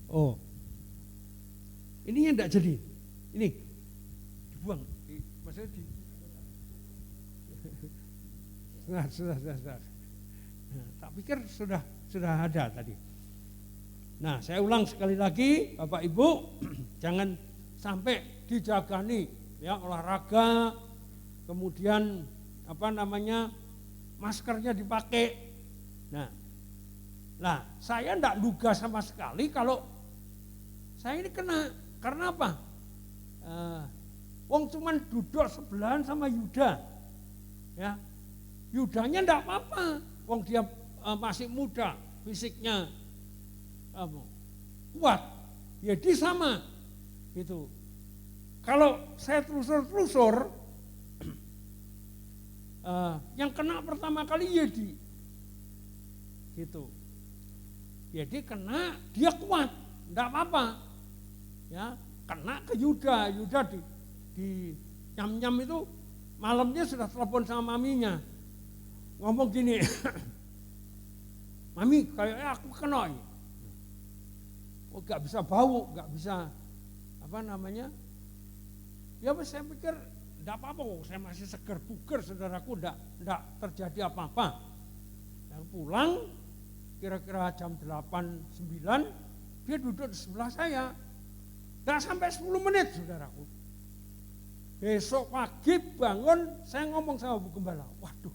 Oh, ini yang tidak jadi. Ini dibuang. Maksudnya sudah. Nah, tak pikir sudah ada tadi. Nah, saya ulang sekali lagi, Bapak Ibu, jangan sampai dijagani ya olahraga, kemudian maskernya dipakai. Nah, saya tidak duga sama sekali kalau saya ini kena. Karena apa? Wong cuman duduk sebelahan sama Yuda. Ya. Yudanya tidak apa-apa. Wong dia masih muda, fisiknya kuat. Ya dia sama. Gitu. Kalau saya telusur, yang kena pertama kali Yedi. Gitu. Yedi kena, dia kuat, tidak apa-apa. Ya, kena ke Yuda di nyam-nyam itu malamnya sudah telepon sama maminya. Ngomong gini, Mami kayaknya aku kena ini. Oh, gak bisa bau, gak bisa ya saya pikir tidak apa-apa kok, saya masih seger buger saudaraku, tidak terjadi apa-apa. Dan pulang kira-kira jam 8-9 dia duduk di sebelah saya. Tidak sampai 10 menit saudaraku. Besok pagi bangun saya ngomong sama Bu Gembala, waduh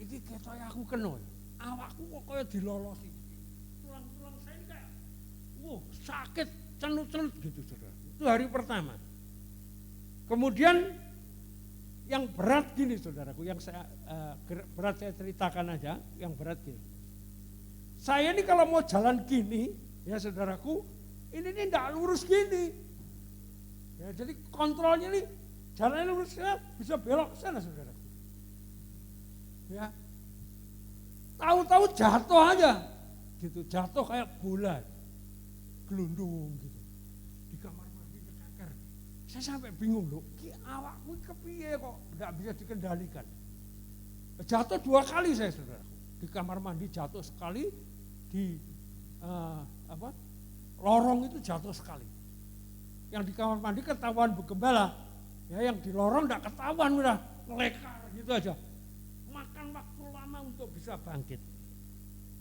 ini kayak aku kena, awakku kok kayak dilolosi. Tulang-tulang saya ini kayak sakit, cenut-cenut gitu saudara. Itu hari pertama. Kemudian yang berat gini saudaraku, yang berat saya ceritakan aja, yang berat gini. Saya ini kalau mau jalan gini, ya saudaraku, ini tidak lurus gini. Ya, jadi kontrolnya nih, jalannya lurus bisa belok sana saudaraku. Ya, tahu-tahu jatuh aja, gitu, jatuh kayak bola, gelundung gitu. Di kamar mandi kecaker. Saya sampai bingung loh, awakku kepiye kok nggak bisa dikendalikan. Jatuh 2 kali saya saudaraku. Di kamar mandi jatuh sekali, di lorong itu jatuh sekali. Yang di kamar mandi ketahuan Bu Gembala, ya yang di lorong nggak ketahuan, udah melekar gitu aja. Makan waktu lama untuk bisa bangkit.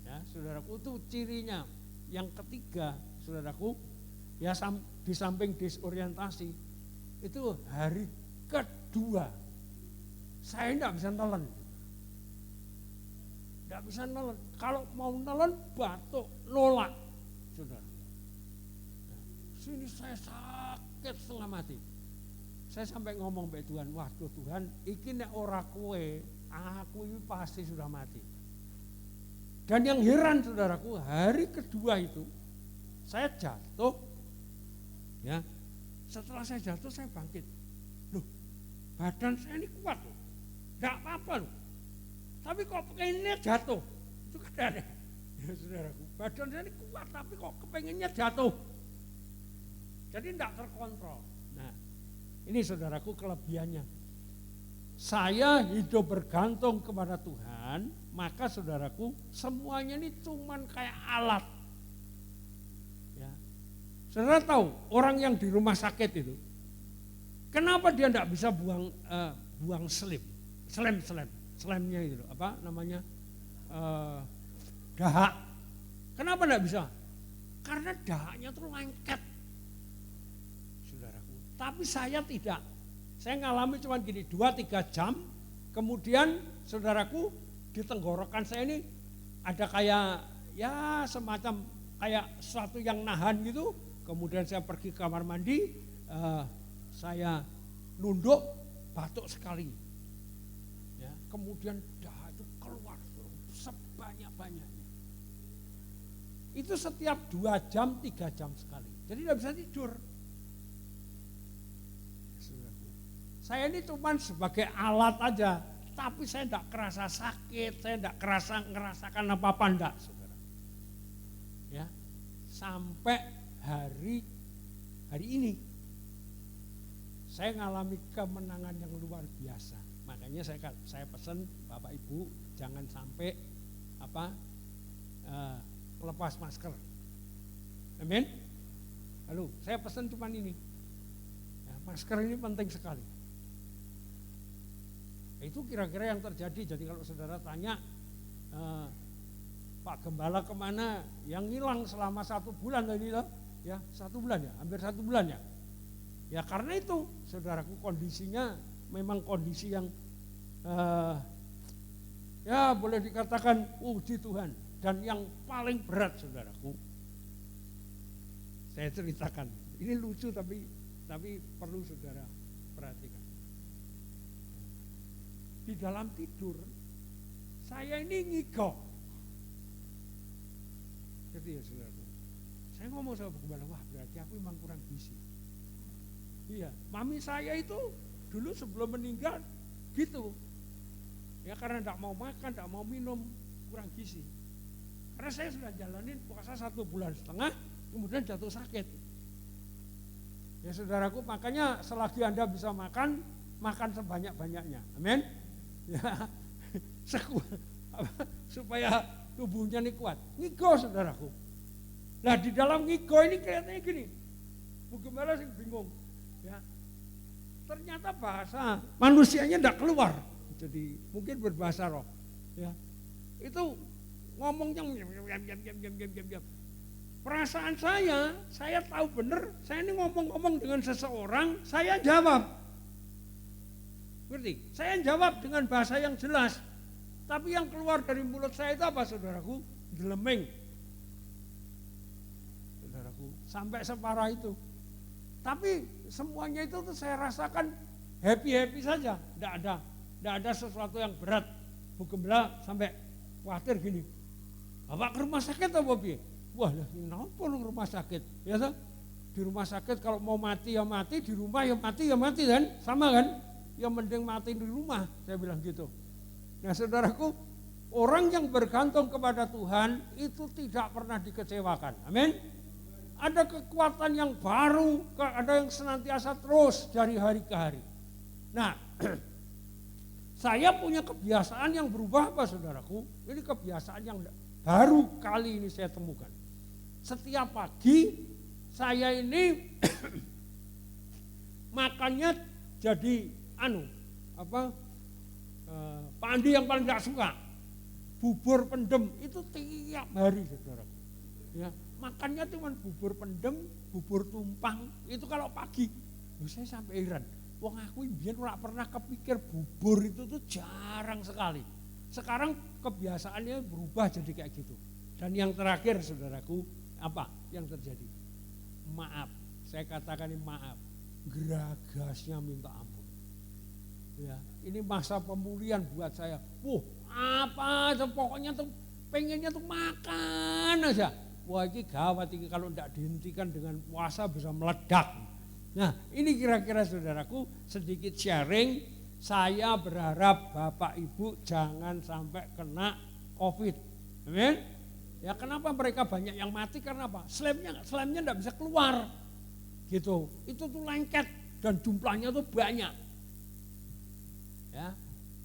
Ya, saudaraku, itu cirinya. Yang ketiga, saudaraku, ya di samping disorientasi, itu hari kedua saya tidak bisa nelen. Tidak bisa nelen. Kalau mau nelen batuk, nolak, saudara. Sini saya sakit setengah mati. Saya sampai ngomong ke Tuhan, waduh Tuhan, iki nek ora kowe, aku ini pasti sudah mati. Dan yang heran saudaraku, hari kedua itu saya jatuh, ya. Setelah saya jatuh saya bangkit. Loh, badan saya ini kuat loh, tidak apa-apa loh. Tapi kok pengennya jatuh, itu kan aneh. Ya saudaraku, badan saya ini kuat tapi kok kepengennya jatuh. Jadi tidak terkontrol. Nah, ini saudaraku kelebihannya. Saya hidup bergantung kepada Tuhan, maka saudaraku semuanya ini cuman kayak alat. Ya. Saudara tahu orang yang di rumah sakit itu, kenapa dia tidak bisa buang slemnya itu, apa namanya, dahak. Kenapa tidak bisa? Karena dahaknya itu lengket. Saudaraku. Tapi saya tidak. Saya ngalami cuma gini 2-3 jam, kemudian saudaraku di tenggorokan saya ini ada kayak ya semacam kayak sesuatu yang nahan gitu. Kemudian saya pergi ke kamar mandi, saya nunduk, batuk sekali. Ya, kemudian dahak itu keluar sebanyak-banyaknya. Itu setiap 2 jam, 3 jam sekali. Jadi tidak bisa tidur. Saya ini cuma sebagai alat aja, tapi saya tidak kerasa sakit, saya tidak ngerasakan apa-apa, enggak, saudara. Ya, sampai hari ini, saya mengalami kemenangan yang luar biasa. Makanya saya pesan Bapak Ibu jangan sampai lepas masker. Amin. Halo, saya pesan cuma ini. Ya, masker ini penting sekali. Itu kira-kira yang terjadi. Jadi kalau saudara tanya, Pak Gembala kemana? Yang hilang selama 1 bulan tadi loh, ya 1 bulan ya, hampir 1 bulan ya. Ya karena itu, saudaraku kondisinya memang kondisi yang ya boleh dikatakan puji Tuhan. Dan yang paling berat saudaraku, saya ceritakan. Ini lucu tapi perlu saudara perhatikan. Di dalam tidur, saya ini ngigau. Gitu ya saudaraku. Saya ngomong sama Bu Gembala, wah berarti aku memang kurang gizi. Iya, mami saya itu dulu sebelum meninggal gitu. Ya karena tidak mau makan, tidak mau minum, kurang gizi. Karena saya sudah jalanin puasa 1,5 bulan, kemudian jatuh sakit. Ya saudaraku, makanya selagi Anda bisa makan, makan sebanyak-banyaknya. Amin. Ya, supaya tubuhnya ini kuat. Ngigo saudaraku. Nah di dalam ngigo ini kelihatannya gini, Bu Gembala sih bingung. Ya, ternyata bahasa manusianya tidak keluar. Jadi mungkin berbahasa roh. Ya, itu ngomongnya perasaan saya tahu benar. Saya ini ngomong-ngomong dengan seseorang, saya jawab. Ngerti? Saya jawab dengan bahasa yang jelas. Tapi yang keluar dari mulut saya itu apa saudaraku? Gelemeng. Saudaraku, sampai separah itu. Tapi semuanya itu tuh saya rasakan happy-happy saja. Tidak ada sesuatu yang berat. Bu Gembala sampai khawatir gini. Bapak ke rumah sakit atau Bobi? Wah, kenapa lu rumah sakit? Ya toh? Di rumah sakit kalau mau mati ya mati, di rumah ya mati kan? Sama kan? Yang mending mati di rumah, saya bilang gitu. Nah saudaraku, orang yang bergantung kepada Tuhan itu tidak pernah dikecewakan. Amin. Ada kekuatan yang baru, ada yang senantiasa terus dari hari ke hari. Nah, saya punya kebiasaan yang berubah apa saudaraku? Ini kebiasaan yang baru kali ini saya temukan. Setiap pagi saya ini makannya jadi Pak Andi yang paling gak suka bubur pendem itu tiap hari saudara. Ya, makannya cuma bubur pendem, bubur tumpang itu kalau pagi. Saya sampai heran. Wong aku biyen ora pernah kepikir bubur itu tuh jarang sekali. Sekarang kebiasaannya berubah jadi kayak gitu. Dan yang terakhir saudaraku, apa yang terjadi? Maaf, saya katakan ini maaf. Geragasnya minta ampun. Ya, ini masa pemulihan buat saya. Apa pokoknya tuh pengennya tuh makan aja. Wah ini gawat ini kalau tidak dihentikan dengan puasa bisa meledak. Nah ini kira-kira saudaraku sedikit sharing. Saya berharap Bapak Ibu jangan sampai kena COVID. Amin. Ya kenapa mereka banyak yang mati karena apa? Slamnya tidak bisa keluar. Gitu. Itu tuh lengket dan jumlahnya tuh banyak. Ya,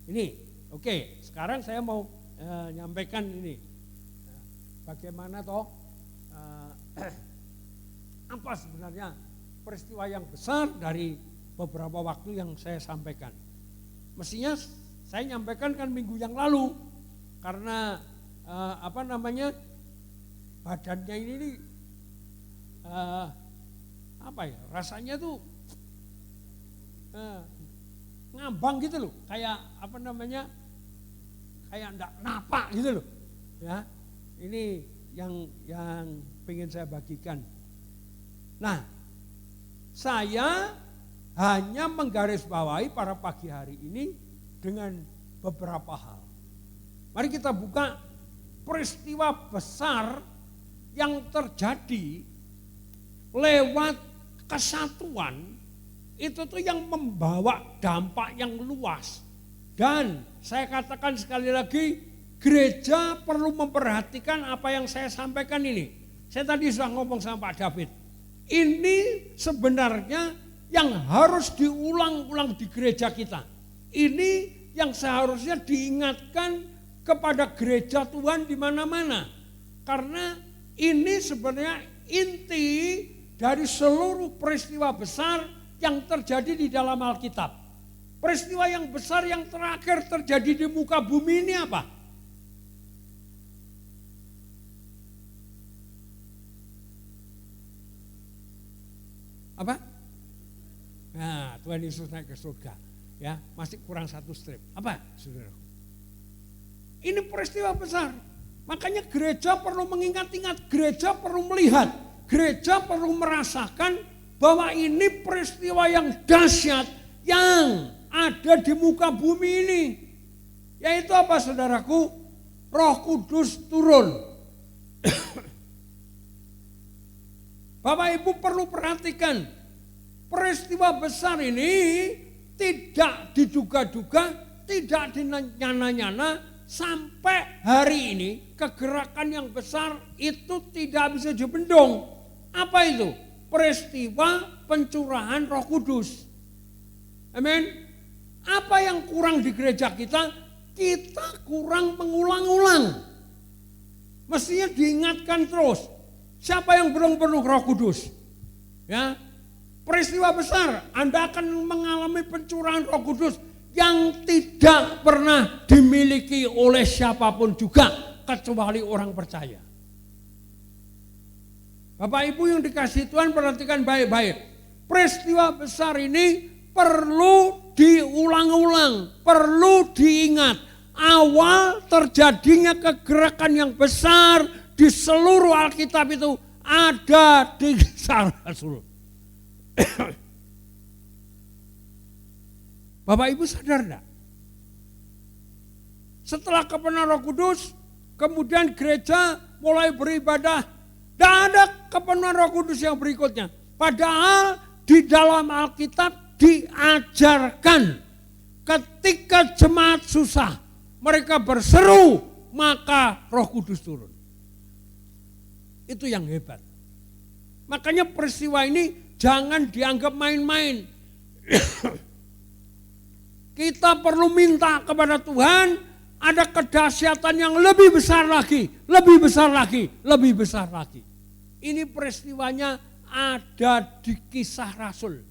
ini oke. Sekarang saya mau nyampaikan ini, bagaimana toh apa sebenarnya peristiwa yang besar dari beberapa waktu yang saya sampaikan. Mestinya saya nyampaikan kan minggu yang lalu karena badannya ini rasanya tuh ngambang gitu loh, kayak kayak enggak napak gitu loh. Ya, ini yang pengen saya bagikan. Nah, saya hanya menggarisbawahi pada pagi hari ini dengan beberapa hal. Mari kita buka peristiwa besar yang terjadi lewat kesatuan. Itu tuh yang membawa dampak yang luas. Dan saya katakan sekali lagi, gereja perlu memperhatikan apa yang saya sampaikan ini. Saya tadi sudah ngomong sama Pak David. Ini sebenarnya yang harus diulang-ulang di gereja kita. Ini yang seharusnya diingatkan kepada gereja Tuhan di mana-mana. Karena ini sebenarnya inti dari seluruh peristiwa besar yang terjadi di dalam Alkitab. Peristiwa yang besar yang terakhir terjadi di muka bumi ini apa? Apa? Nah, Tuhan Yesus naik ke surga. Ya, masih kurang satu strip. Apa, saudara? Ini peristiwa besar. Makanya gereja perlu mengingat-ingat, gereja perlu melihat, gereja perlu merasakan bahwa ini peristiwa yang dahsyat yang ada di muka bumi ini. Yaitu apa, saudaraku? Roh Kudus turun. Bapak Ibu perlu perhatikan, peristiwa besar ini tidak diduga-duga, tidak dinyana-nyana, sampai hari ini kegerakan yang besar itu tidak bisa dibendung. Apa itu? Peristiwa pencurahan Roh Kudus. Amin. Apa yang kurang di gereja kita? Kita kurang mengulang-ulang. Mestinya diingatkan terus. Siapa yang belum penuh Roh Kudus? Ya, peristiwa besar, Anda akan mengalami pencurahan Roh Kudus yang tidak pernah dimiliki oleh siapapun juga kecuali orang percaya. Bapak Ibu yang dikasihi Tuhan, perhatikan baik-baik. Peristiwa besar ini perlu diulang-ulang, perlu diingat. Awal terjadinya kegerakan yang besar di seluruh Alkitab itu ada di Kisah Rasul. Bapak Ibu sadar enggak? Setelah kepenuhan Roh Kudus, kemudian gereja mulai beribadah. Tidak ada kepenuhan Roh Kudus yang berikutnya. Padahal di dalam Alkitab diajarkan ketika jemaat susah, mereka berseru, maka Roh Kudus turun. Itu yang hebat. Makanya peristiwa ini jangan dianggap main-main. Kita perlu minta kepada Tuhan ada kedahsyatan yang lebih besar lagi, lebih besar lagi, lebih besar lagi. Ini peristiwanya ada di Kisah Rasul.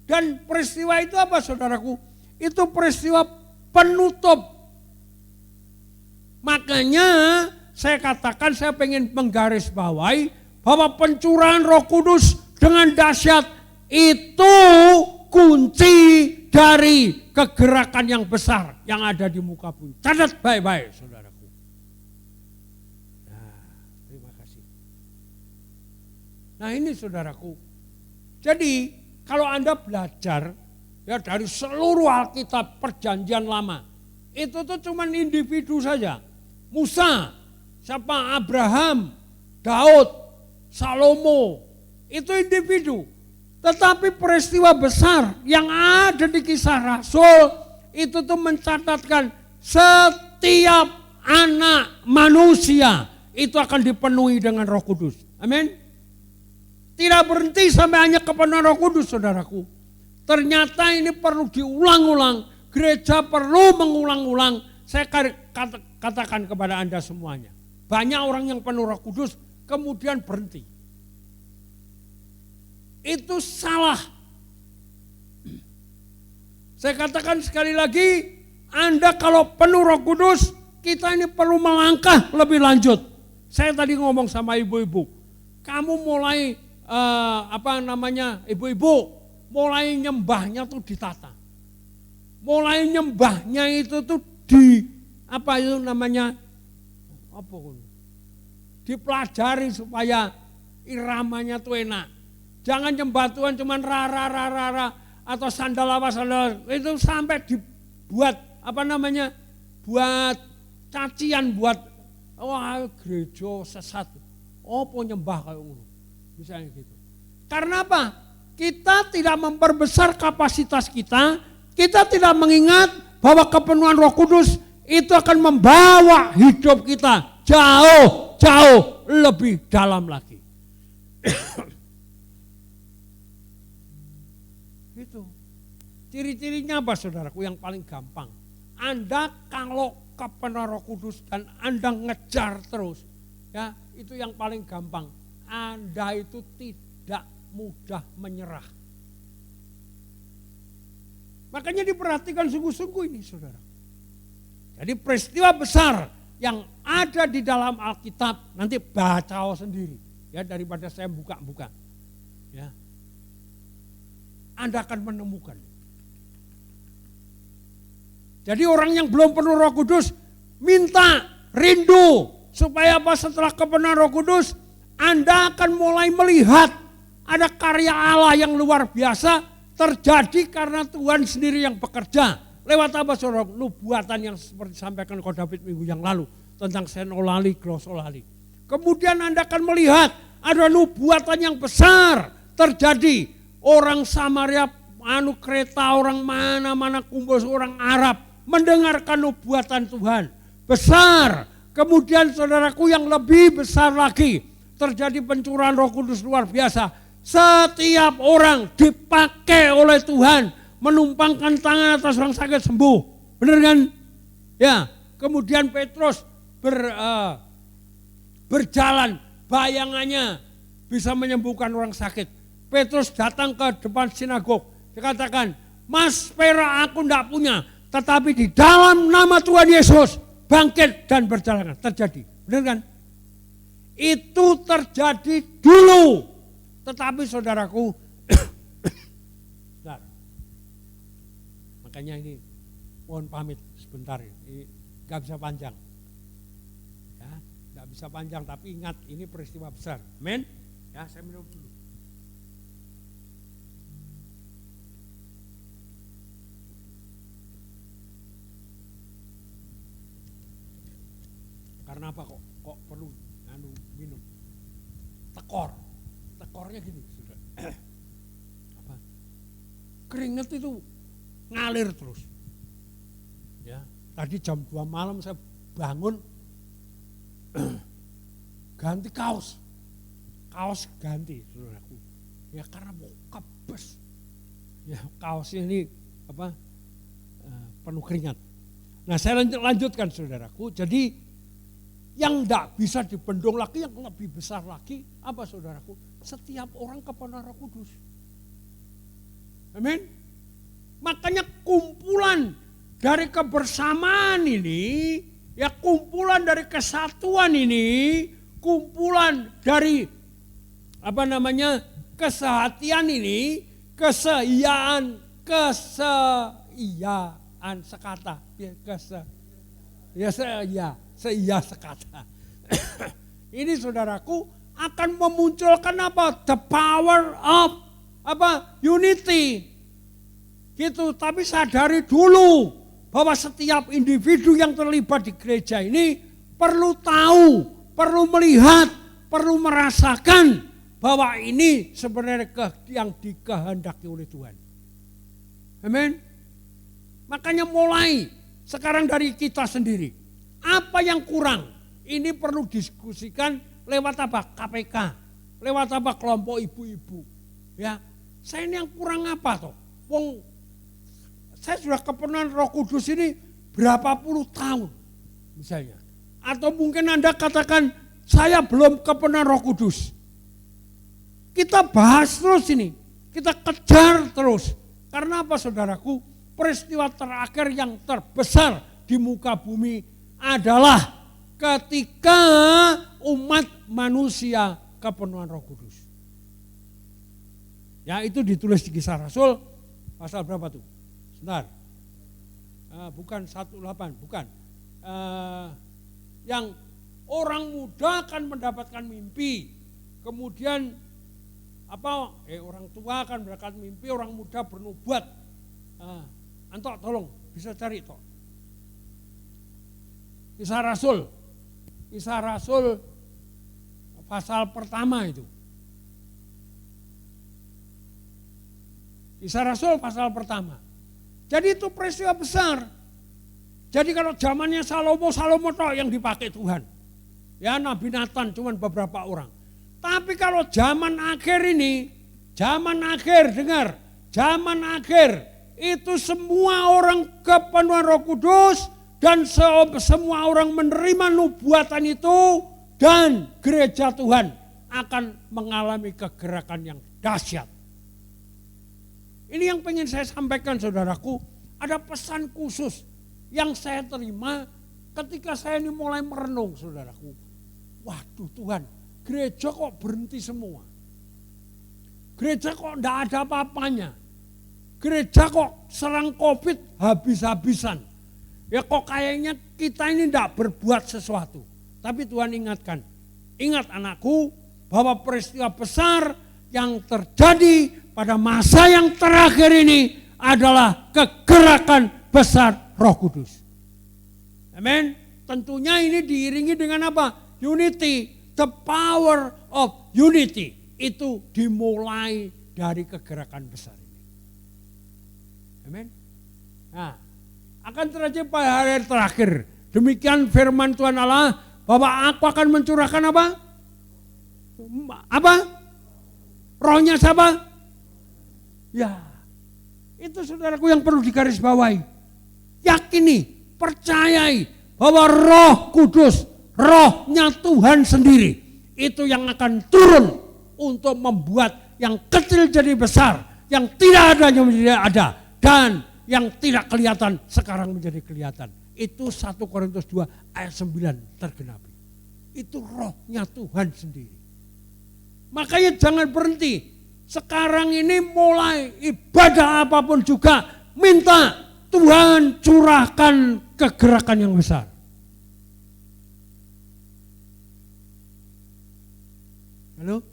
Dan peristiwa itu apa, saudaraku? Itu peristiwa penutup. Makanya saya katakan, saya pengen menggarisbawahi bahwa pencurahan Roh Kudus dengan dahsyat itu kunci dari kegerakan yang besar yang ada di muka bumi. Catat baik-baik, saudaraku. Nah, terima kasih. Nah ini saudaraku. Jadi kalau Anda belajar ya dari seluruh Alkitab Perjanjian Lama, itu tuh cuman individu saja. Musa, siapa? Abraham, Daud, Salomo, itu individu. Tetapi peristiwa besar yang ada di Kisah Rasul itu tuh mencatatkan setiap anak manusia itu akan dipenuhi dengan Roh Kudus. Amin. Tidak berhenti sampai hanya kepenuhan Roh Kudus, saudaraku. Ternyata ini perlu diulang-ulang. Gereja perlu mengulang-ulang. Saya katakan kepada Anda semuanya. Banyak orang yang penuh Roh Kudus kemudian berhenti. Itu salah. Saya katakan sekali lagi, Anda kalau penuh Roh Kudus, kita ini perlu melangkah lebih lanjut. Saya tadi ngomong sama ibu-ibu, kamu mulai ibu-ibu mulai nyembahnya tuh ditata. Mulai nyembahnya itu tuh dipelajari supaya iramanya tuh enak. Jangan nyembah Tuhan cuman rara atau sandal itu sampai dibuat buat cacian, buat gereja sesat. Apa nyembah kayak ngono. Misalnya gitu. Karena apa? Kita tidak memperbesar kapasitas kita tidak mengingat bahwa kepenuhan Roh Kudus itu akan membawa hidup kita jauh lebih dalam lagi. Itu. Ciri-cirinya apa, saudaraku, yang paling gampang? Anda kalau kepenuhan Roh Kudus dan Anda ngejar terus, Ya, itu yang paling gampang. Anda itu tidak mudah menyerah. Makanya diperhatikan sungguh-sungguh ini, saudara. Jadi peristiwa besar yang ada di dalam Alkitab, nanti baca sendiri. Ya, daripada saya buka-buka. Ya. Anda akan menemukan. Jadi orang yang belum penuh Roh Kudus, minta, rindu. Supaya apa? Setelah kepenuhan Roh Kudus, Anda akan mulai melihat ada karya Allah yang luar biasa terjadi karena Tuhan sendiri yang bekerja. Lewat apa, saudara? Nubuatan yang seperti disampaikan oleh David minggu yang lalu tentang senolali, glosolali. Kemudian Anda akan melihat ada nubuatan yang besar terjadi. Orang Samaria, Kreta, orang mana-mana kumpul, orang Arab mendengarkan nubuatan Tuhan. Besar. Kemudian saudaraku yang lebih besar lagi, terjadi pencurahan Roh Kudus luar biasa. Setiap orang dipakai oleh Tuhan, menumpangkan tangan atas orang sakit sembuh. Benar kan? Ya, kemudian Petrus berjalan, bayangannya bisa menyembuhkan orang sakit. Petrus datang ke depan sinagog, dikatakan, "Mas, perak aku enggak punya, tetapi di dalam nama Tuhan Yesus bangkit dan berjalan." Terjadi, benar kan? Itu terjadi dulu. Tetapi saudaraku, makanya ini mohon pamit sebentar, ini gak bisa panjang. Ya, gak bisa panjang, tapi ingat ini peristiwa besar. Amin. Ya, saya minum dulu. Karena apa kok perlu minum? Tekornya gini, sudah. Apa? Keringat itu ngalir terus. Ya, tadi jam 2 malam saya bangun ganti kaos ganti, saudaraku. Ya karena mau kebes. Ya kaosnya ini apa? Penuh keringat. Nah saya lanjutkan, saudaraku. Jadi yang tidak bisa dibendung lagi, yang lebih besar lagi, apa, saudaraku? Setiap orang kepenuhan Roh Kudus. Amin. Makanya kumpulan dari kebersamaan ini, ya kumpulan dari kesatuan ini, kumpulan dari kesehatian ini, keseiaan sekata, seia sekata. Ini saudaraku akan memunculkan apa? The power of unity. Gitu, tapi sadari dulu bahwa setiap individu yang terlibat di gereja ini perlu tahu, perlu melihat, perlu merasakan bahwa ini sebenarnya yang dikehendaki oleh Tuhan. Amin. Makanya mulai sekarang dari kita sendiri. Apa yang kurang? Ini perlu diskusikan lewat apa? KPK, lewat apa? Kelompok ibu-ibu. Ya, saya ini yang kurang apa toh? Wong, saya sudah kepenuhan Roh Kudus ini berapa puluh tahun, misalnya. Atau mungkin Anda katakan saya belum kepenuhan Roh Kudus. Kita bahas terus ini, kita kejar terus. Karena apa, saudaraku? Peristiwa terakhir yang terbesar di muka bumi adalah ketika umat manusia kepenuhan Roh Kudus. Ya, itu ditulis di Kisah Rasul pasal berapa tuh? Sebentar. Bukan 18, bukan. Yang orang muda akan mendapatkan mimpi. Kemudian orang tua akan mendapatkan mimpi, orang muda bernubuat. Antok tolong bisa cari toh. Kisah Rasul pasal pertama itu. Kisah Rasul pasal pertama. Jadi itu peristiwa besar. Jadi kalau zamannya Salomo toh yang dipakai Tuhan. Ya, Nabi Nathan cuman beberapa orang. Tapi kalau zaman akhir ini, zaman akhir itu semua orang kepenuhan Roh Kudus dan semua orang menerima nubuatan itu dan gereja Tuhan akan mengalami kegerakan yang dahsyat. Ini yang pengen saya sampaikan saudaraku, ada pesan khusus yang saya terima ketika saya ini mulai merenung saudaraku. Waduh Tuhan, gereja kok berhenti semua. Gereja kok enggak ada apa-apanya. Gereja kok serang COVID habis-habisan. Ya kok kayaknya kita ini enggak berbuat sesuatu. Tapi Tuhan ingatkan, ingat anakku bahwa peristiwa besar yang terjadi pada masa yang terakhir ini adalah kegerakan besar Roh Kudus. Amin. Tentunya ini diiringi dengan apa? Unity, the power of unity. Itu dimulai dari kegerakan besar ini. Amin. Nah, akan terjadi pada hari terakhir. Demikian firman Tuhan Allah, bahwa aku akan mencurahkan apa? Apa? Rohnya siapa? Ya, itu saudaraku yang perlu digarisbawahi. Yakini, percayai bahwa Roh Kudus, rohnya Tuhan sendiri, itu yang akan turun untuk membuat yang kecil jadi besar, yang tidak adanya menjadi ada, dan yang tidak kelihatan sekarang menjadi kelihatan. Itu 1 Korintus 2 ayat 9 tergenapi. Itu rohnya Tuhan sendiri. Makanya jangan berhenti. Sekarang ini mulai ibadah apapun juga minta Tuhan curahkan kegerakan yang besar. Halo?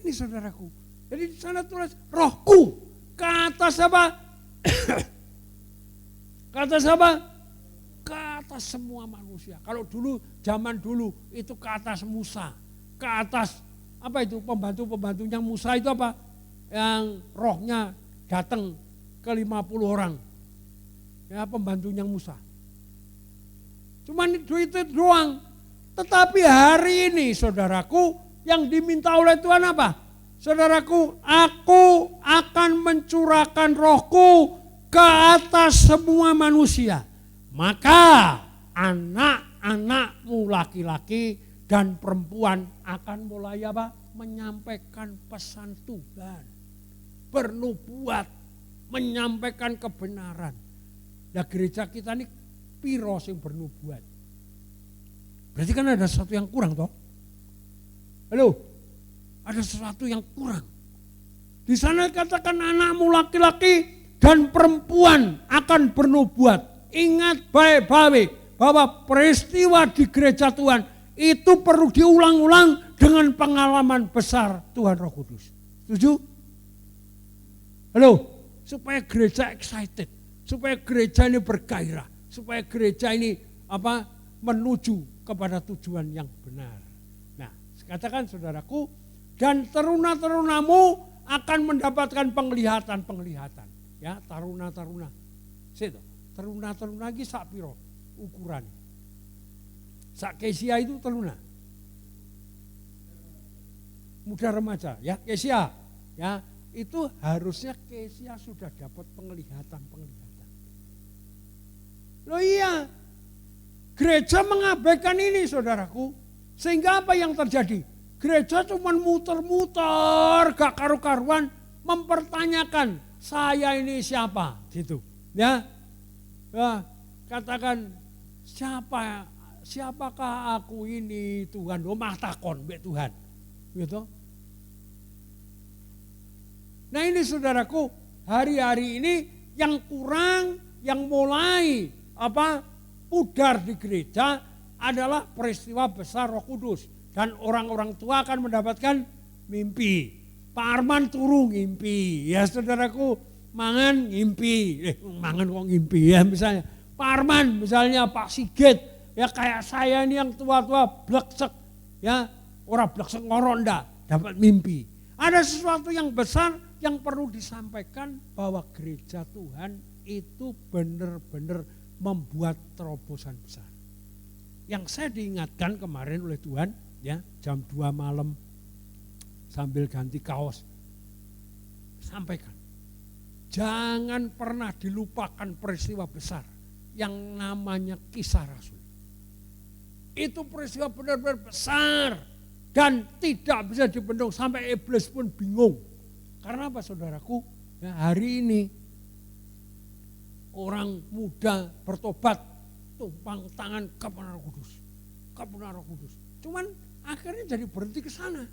Ini saudaraku. Jadi di sana tulis rohku. Ke atas apa? Ke atas apa? Ke atas semua manusia. Kalau dulu, zaman dulu itu ke atas Musa. Ke atas apa itu pembantu-pembantunya Musa itu apa? Yang rohnya datang ke 50 orang. Ya pembantunya Musa. Cuman itu doang. Tetapi hari ini saudaraku yang diminta oleh Tuhan apa? Saudaraku, aku akan mencurahkan rohku ke atas semua manusia. Maka anak-anakmu laki-laki dan perempuan akan mulai apa? Menyampaikan pesan Tuhan. Bernubuat, menyampaikan kebenaran. Nah gereja kita ini piro sing bernubuat. Berarti kan ada sesuatu yang kurang toh? Halo? Ada sesuatu yang kurang. Di sana katakan anakmu laki-laki dan perempuan akan bernubuat. Ingat baik-baik bahwa peristiwa di gereja Tuhan itu perlu diulang-ulang dengan pengalaman besar Tuhan Roh Kudus. Setuju? Halo? Supaya gereja excited, supaya gereja ini bergairah, supaya gereja ini apa? Menuju kepada tujuan yang benar. Nah, katakan saudaraku, dan teruna-terunamu akan mendapatkan penglihatan-penglihatan. Ya, taruna-taruna. Situ, teruna-teruna lagi sak piro ukuran. Sak Kesia itu teruna. Muda remaja, ya Kesia. Ya, itu harusnya Kesia sudah dapat penglihatan-penglihatan. Loh iya, gereja mengabaikan ini saudaraku. Sehingga apa yang terjadi? Gereja cuma muter-muter, gak karu-karuan, mempertanyakan saya ini siapa, gitu. Ya, katakan siapakah aku ini Tuhan? Mah takon be Tuhan, gitu. Nah ini saudaraku, hari-hari ini yang kurang, yang mulai pudar di gereja adalah peristiwa besar Roh Kudus. Dan orang-orang tua akan mendapatkan mimpi. Pak Arman turu ngimpi. Ya saudaraku, mangan ngimpi. Mangan kok ngimpi ya misalnya. Pak Arman misalnya, Pak Sigit. Ya kayak saya ini yang tua-tua bleksek. Ya orang bleksek ngoronda dapat mimpi. Ada sesuatu yang besar yang perlu disampaikan bahwa gereja Tuhan itu benar-benar membuat terobosan besar. Yang saya diingatkan kemarin oleh Tuhan, ya jam 2 malam sambil ganti kaos, sampaikan, jangan pernah dilupakan peristiwa besar yang namanya Kisah Rasul. Itu peristiwa benar-benar besar dan tidak bisa dibendung, sampai iblis pun bingung. Karena apa saudaraku? Ya, hari ini orang muda bertobat, tumpang tangan kebenaran kudus. Kebenaran kudus. Cuman akhirnya jadi berhenti ke sana.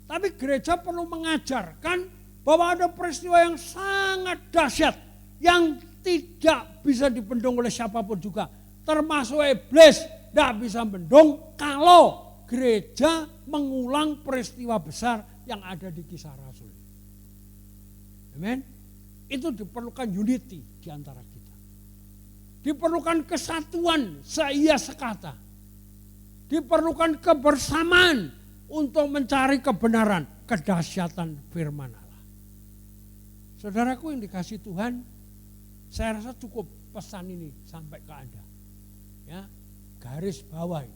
Tapi gereja perlu mengajarkan bahwa ada peristiwa yang sangat dahsyat yang tidak bisa dibendung oleh siapapun juga. Termasuk iblis tidak bisa bendung kalau gereja mengulang peristiwa besar yang ada di Kisah Rasul. Amin. Itu diperlukan unity di antara kita. Diperlukan kesatuan seia sekata. Diperlukan kebersamaan untuk mencari kebenaran, kedahsyatan firman Allah. Saudaraku yang dikasihi Tuhan, saya rasa cukup pesan ini sampai ke Anda. Ya, garis bawahi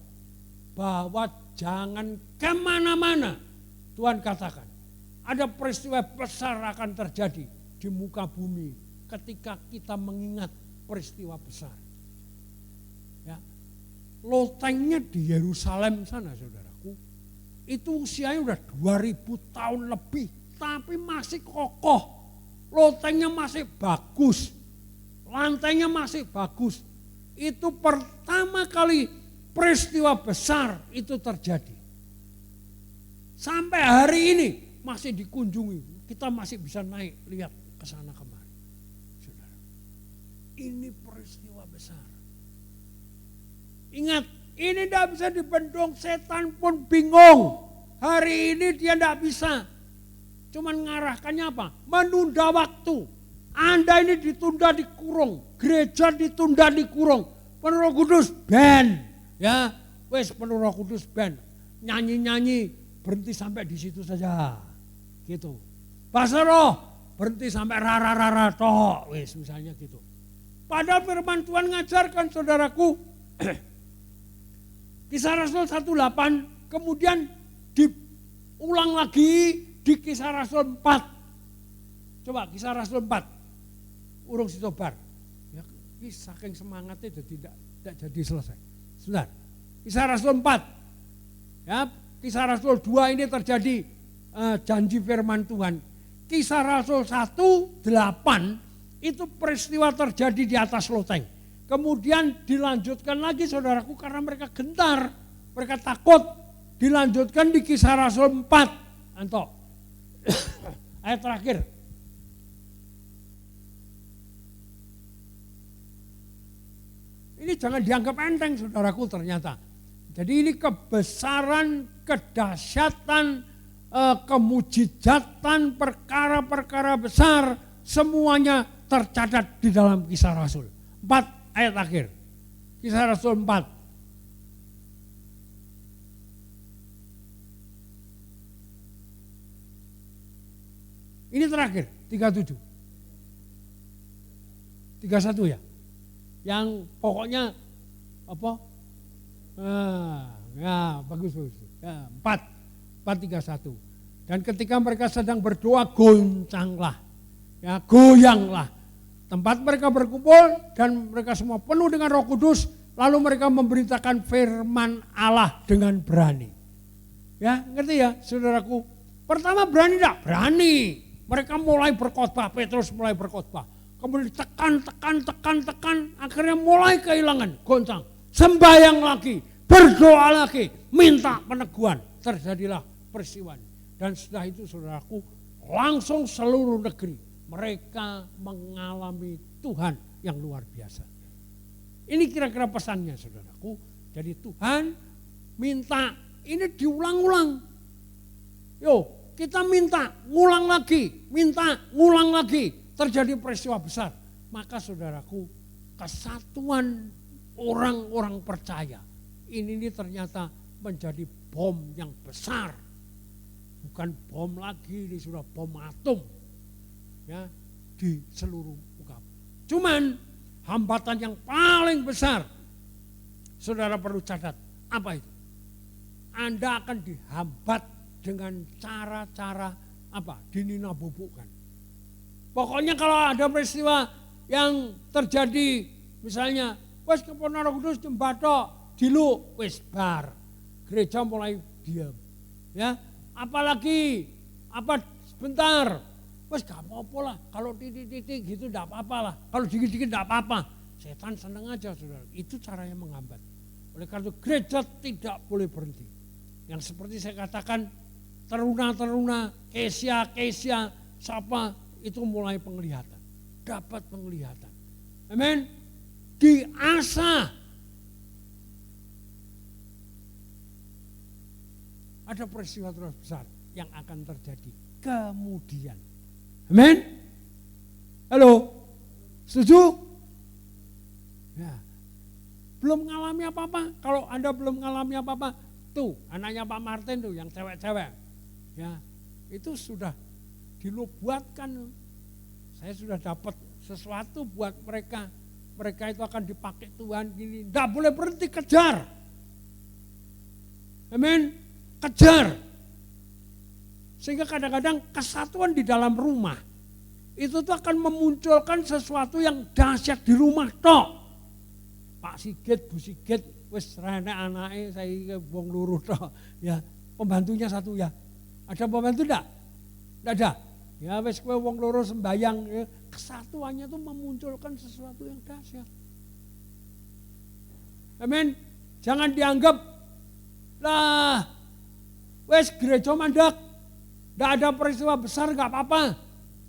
bahwa jangan kemana-mana. Tuhan katakan ada peristiwa besar akan terjadi di muka bumi ketika kita mengingat peristiwa besar. Ya, lotengnya di Yerusalem sana saudaraku, itu usianya udah 2000 tahun lebih, tapi masih kokoh. Lotengnya masih bagus, lantainya masih bagus. Itu pertama kali peristiwa besar itu terjadi. Sampai hari ini masih dikunjungi, kita masih bisa naik lihat ke sana kemari. Saudara, ini peristiwa besar. Ingat, ini tidak bisa dibendung, setan pun bingung. Hari ini dia tidak bisa. Cuman ngarahkannya apa? Menunda waktu. Anda ini ditunda dikurung, gereja ditunda dikurung, penuh Roh Kudus ban, ya, wes penuh Roh Kudus ban, nyanyi-nyanyi berhenti sampai di situ saja, gitu. Bahasa roh berhenti sampai rara-rara toh, wes misalnya gitu. Padahal firman Tuhan ngajarkan saudaraku, Kisah Rasul 1:8, kemudian diulang lagi di Kisah Rasul 4. Coba Kisah Rasul 4. Urung sitobar. Ya, ini saking semangatnya tidak jadi selesai. Sebentar. Kisah Rasul 4. Ya, Kisah Rasul 2 ini terjadi janji firman Tuhan. Kisah Rasul 1:8 itu peristiwa terjadi di atas loteng. Kemudian dilanjutkan lagi saudaraku karena mereka gentar, mereka takut. Dilanjutkan di Kisah Rasul 4. Anto. Ayat terakhir. Ini jangan dianggap enteng saudaraku ternyata. Jadi ini kebesaran, kedahsyatan, kemujizatan, perkara-perkara besar semuanya tercatat di dalam Kisah Rasul. 4 ayat akhir. Kisah Rasul 4. Ini terakhir, 37. 31 ya. Yang pokoknya apa? Ya, bagus. Ya, 4:31. Dan ketika mereka sedang berdoa, goncanglah. Ya, goyanglah. Tempat mereka berkumpul dan mereka semua penuh dengan Roh Kudus, lalu mereka memberitakan firman Allah dengan berani. Ya, ngerti ya, saudaraku? Pertama berani enggak? Berani. Mereka mulai berkhotbah, Petrus mulai berkhotbah. Kemudian tekan, akhirnya mulai kehilangan, goncang. Sembahyang lagi, berdoa lagi, minta peneguhan. Terjadilah peristiwa. Dan setelah itu saudaraku, langsung seluruh negeri mereka mengalami Tuhan yang luar biasa. Ini kira-kira pesannya saudaraku. Jadi Tuhan minta ini diulang-ulang. Yo, kita minta, ngulang lagi. Terjadi peristiwa besar. Maka saudaraku, kesatuan orang-orang percaya ini ternyata menjadi bom yang besar. Bukan bom lagi, ini sudah bom atom. Ya, di seluruh muka. Cuman hambatan yang paling besar, saudara perlu catat, apa itu? Anda akan dihambat dengan cara-cara apa? Dininabobokan. Pokoknya kalau ada peristiwa yang terjadi, misalnya, wes keponakan Roh Kudus jembato, diluk, wis bar. Gereja mulai diam. Ya, apalagi sebentar. Wis gak apa-apa lah. Kalau titik-titik gitu enggak apa-apa lah. Kalau dikit-dikit enggak apa-apa. Setan senang aja, Saudara. Itu caranya menghambat. Oleh karena itu gereja tidak boleh berhenti. Yang seperti saya katakan, teruna-teruna, kesia, siapa itu mulai penglihatan. Dapat penglihatan. Amin. Diasah. Ada peristiwa terbesar yang akan terjadi kemudian. Amin. Halo. Setuju? Ya. Belum mengalami apa-apa. Kalau Anda belum mengalami apa-apa, tuh anaknya Pak Martin tuh yang cewek-cewek. Ya, itu sudah dilubuatkan. Saya sudah dapat sesuatu buat mereka. Mereka itu akan dipakai Tuhan gini. Tidak boleh berhenti, kejar. Amin. Kejar. Sehingga kadang-kadang kesatuan di dalam rumah itu tuh akan memunculkan sesuatu yang dahsyat di rumah tok. Pak Sigit, Bu Sigit, wis renek anake saya wong loro tok. Ya, pembantunya satu ya. Ada pembantu enggak? Enggak ada. Ya wis kowe wong loro sembayang, ya. Kesatuannya tuh memunculkan sesuatu yang dahsyat. Amin. Jangan dianggap lah wis gereja mandek. Enggak ada peristiwa besar enggak apa-apa.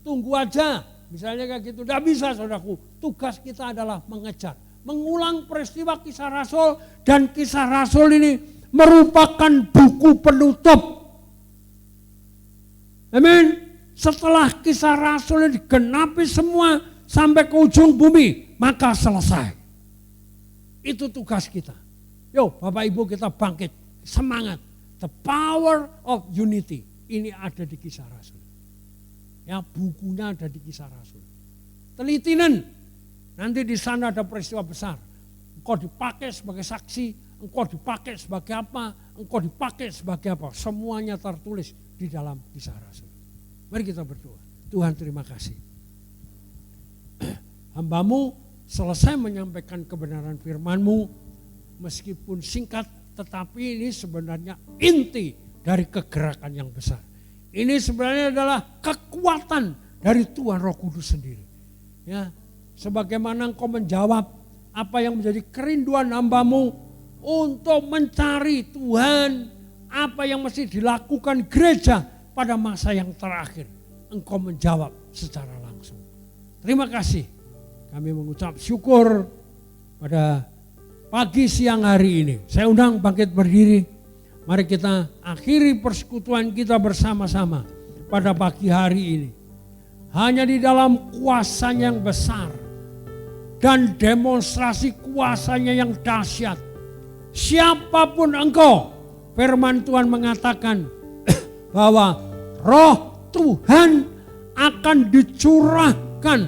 Tunggu aja. Misalnya kayak gitu. Enggak bisa, saudaraku. Tugas kita adalah mengejar. Mengulang peristiwa Kisah Rasul, dan Kisah Rasul ini merupakan buku penutup. Amin. Setelah Kisah Rasul ini digenapi semua sampai ke ujung bumi, maka selesai. Itu tugas kita. Yuk Bapak Ibu kita bangkit, semangat. The power of unity. Ini ada di Kisah Rasul. Ya, bukunya ada di Kisah Rasul. Telitinan. Nanti di sana ada peristiwa besar. Engkau dipakai sebagai saksi, engkau dipakai sebagai apa, engkau dipakai sebagai apa. Semuanya tertulis di dalam Kisah Rasul. Mari kita berdoa. Tuhan terima kasih. Hamba-Mu selesai menyampaikan kebenaran firman-Mu, meskipun singkat, tetapi ini sebenarnya inti dari kegerakan yang besar. Ini sebenarnya adalah kekuatan dari Tuhan Roh Kudus sendiri. Ya, sebagaimana Engkau menjawab apa yang menjadi kerinduan hamba-Mu untuk mencari Tuhan, apa yang mesti dilakukan gereja pada masa yang terakhir. Engkau menjawab secara langsung. Terima kasih. Kami mengucap syukur pada pagi siang hari ini. Saya undang bangkit berdiri. Mari kita akhiri persekutuan kita bersama-sama pada pagi hari ini. Hanya di dalam kuasanya yang besar dan demonstrasi kuasanya yang dahsyat. Siapapun engkau, firman Tuhan mengatakan bahwa Roh Tuhan akan dicurahkan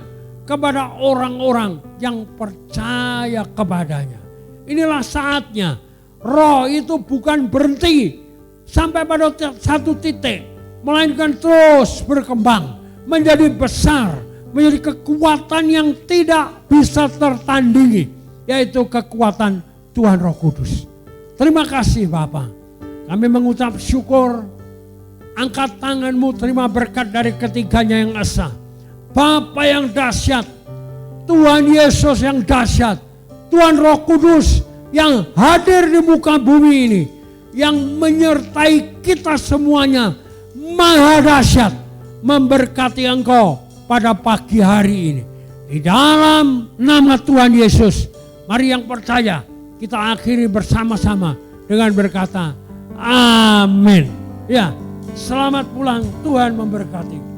kepada orang-orang yang percaya kepadanya. Inilah saatnya. Roh itu bukan berhenti sampai pada satu titik, melainkan terus berkembang, menjadi besar, menjadi kekuatan yang tidak bisa tertandingi, yaitu kekuatan Tuhan Roh Kudus. Terima kasih Bapa. Kami mengucap syukur. Angkat tanganmu, terima berkat dari ketiganya yang esa. Bapa yang dahsyat, Tuhan Yesus yang dahsyat, Tuhan Roh Kudus yang hadir di muka bumi ini, yang menyertai kita semuanya, maha dahsyat, memberkati engkau pada pagi hari ini. Di dalam nama Tuhan Yesus, mari yang percaya kita akhiri bersama-sama dengan berkata, amin. Ya, selamat pulang, Tuhan memberkati.